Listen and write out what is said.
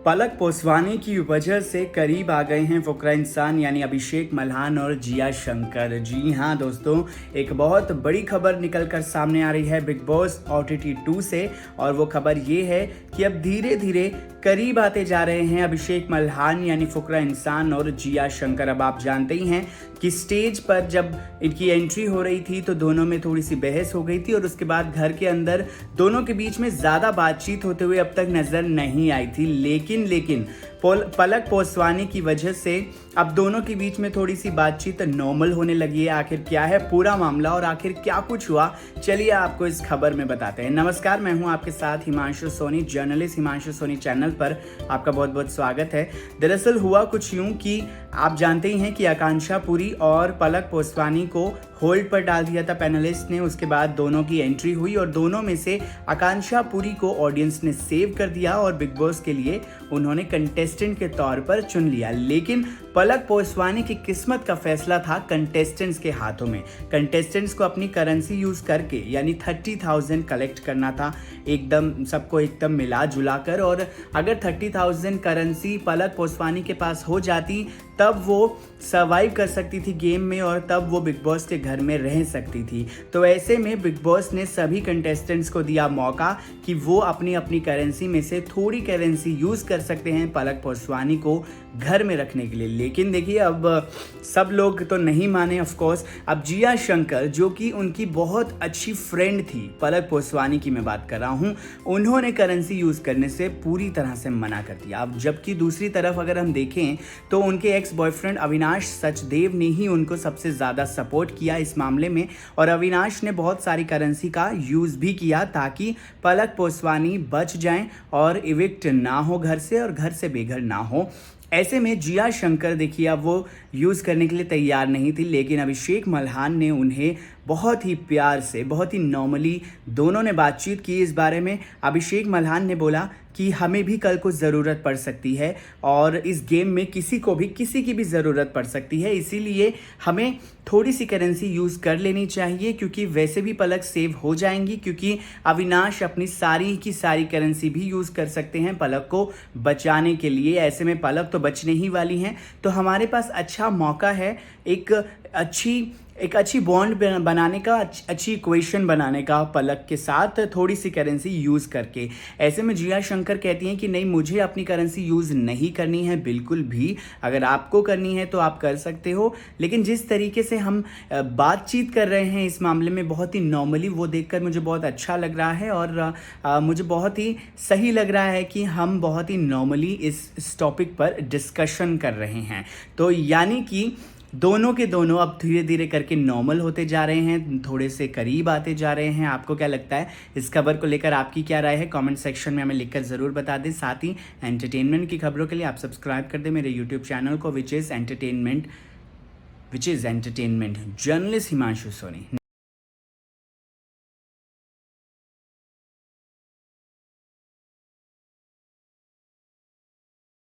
पलक पोस्वानी की वजह से करीब आ गए हैं फुकरा इंसान यानी अभिषेक मल्हान और जिया शंकर। जी हाँ दोस्तों, एक बहुत बड़ी खबर निकल कर सामने आ रही है बिग बॉस OTT 2 से। और वो खबर ये है कि अब धीरे धीरे करीब आते जा रहे हैं अभिषेक मल्हान यानी फुकरा इंसान और जिया शंकर। अब आप जानते ही हैं कि स्टेज पर जब इनकी एंट्री हो रही थी तो दोनों में थोड़ी सी बहस हो गई थी और उसके बाद घर के अंदर दोनों के बीच में ज़्यादा बातचीत होते हुए अब तक नज़र नहीं आई थी। लेकिन पलक पोस्वानी की वजह से अब दोनों के बीच में थोड़ी सी बातचीत नॉर्मल होने लगी है। आखिर क्या है पूरा मामला और आखिर क्या कुछ हुआ, चलिए आपको इस खबर में बताते हैं। नमस्कार, मैं हूं आपके साथ Himanshu Soni, journalist Himanshu Sony channel पर आपका बहुत बहुत स्वागत है। दरअसल हुआ कुछ यूं कि आप जानते ही हैं कि आकांक्षा पुरी और पलक पोस्वानी को होल्ड पर डाल दिया था पैनलिस्ट ने। उसके बाद दोनों की एंट्री हुई और दोनों में से आकांक्षा पुरी को ऑडियंस ने सेव कर दिया और बिग बॉस के लिए उन्होंने कंटेस्टेंट के तौर पर चुन लिया। लेकिन पलक पोस्वानी की किस्मत का फैसला था कंटेस्टेंट्स के हाथों में। कंटेस्टेंट्स को अपनी करेंसी यूज करके यानी 30,000 कलेक्ट करना था, एकदम सबको एकदम मिला जुला कर। और अगर 30,000 करेंसी पलक पोस्वानी के पास हो जाती तब वो सर्वाइव कर सकती थी गेम में और तब वो बिग बॉस के घर में रह सकती थी। तो ऐसे में बिग बॉस ने सभी कंटेस्टेंट्स को दिया मौका कि वो अपनी अपनी करेंसी में से थोड़ी करेंसी यूज़ कर सकते हैं पलक पोस्वानी को घर में रखने के लिए। लेकिन देखिए, अब सब लोग तो नहीं माने ऑफ कोर्स। अब जिया शंकर, जो कि उनकी बहुत अच्छी फ्रेंड थी, पलक पोस्वानी की मैं बात कर रहा हूँ, उन्होंने करेंसी यूज़ करने से पूरी तरह से मना कर दिया। अब जबकि दूसरी तरफ अगर हम देखें तो उनके एक्स बॉयफ्रेंड अविनाश सचदेव ने ही उनको सबसे ज़्यादा सपोर्ट किया इस मामले में। और अविनाश ने बहुत सारी करेंसी का यूज़ भी किया ताकि पलक पोस्वानी बच जाएं और इविक्ट ना हो घर से और घर से बेघर ना हो। ऐसे में जिया शंकर देखिए अब वो यूज़ करने के लिए तैयार नहीं थी, लेकिन अभिषेक मल्हान ने उन्हें बहुत ही प्यार से, बहुत ही नॉर्मली दोनों ने बातचीत की इस बारे में। अभिषेक मल्हान ने बोला कि हमें भी कल को ज़रूरत पड़ सकती है और इस गेम में किसी की भी ज़रूरत पड़ सकती है, इसीलिए हमें थोड़ी सी करेंसी यूज़ कर लेनी चाहिए क्योंकि वैसे भी पलक सेव हो जाएंगी, क्योंकि अविनाश अपनी सारी की सारी करेंसी भी यूज़ कर सकते हैं पलक को बचाने के लिए। ऐसे में पलक तो बचने ही वाली हैं, तो हमारे पास अच्छा मौका है एक अच्छी बॉन्ड बनाने का, अच्छी इक्वेशन बनाने का पलक के साथ थोड़ी सी करेंसी यूज़ करके। ऐसे में जिया शंकर कहती हैं कि नहीं, मुझे अपनी करेंसी यूज़ नहीं करनी है बिल्कुल भी। अगर आपको करनी है तो आप कर सकते हो, लेकिन जिस तरीके से हम बातचीत कर रहे हैं इस मामले में बहुत ही नॉर्मली, वो देखकर मुझे बहुत अच्छा लग रहा है और मुझे बहुत ही सही लग रहा है कि हम बहुत ही नॉर्मली इस टॉपिक पर डिस्कशन कर रहे हैं। तो यानी कि दोनों के दोनों अब धीरे धीरे करके नॉर्मल होते जा रहे हैं, थोड़े से करीब आते जा रहे हैं। आपको क्या लगता है इस खबर को लेकर, आपकी क्या राय है? कमेंट सेक्शन में हमें लिखकर ज़रूर बता दें। साथ ही एंटरटेनमेंट की खबरों के लिए आप सब्सक्राइब कर दें मेरे यूट्यूब चैनल को, which is entertainment journalist Himanshu Soni.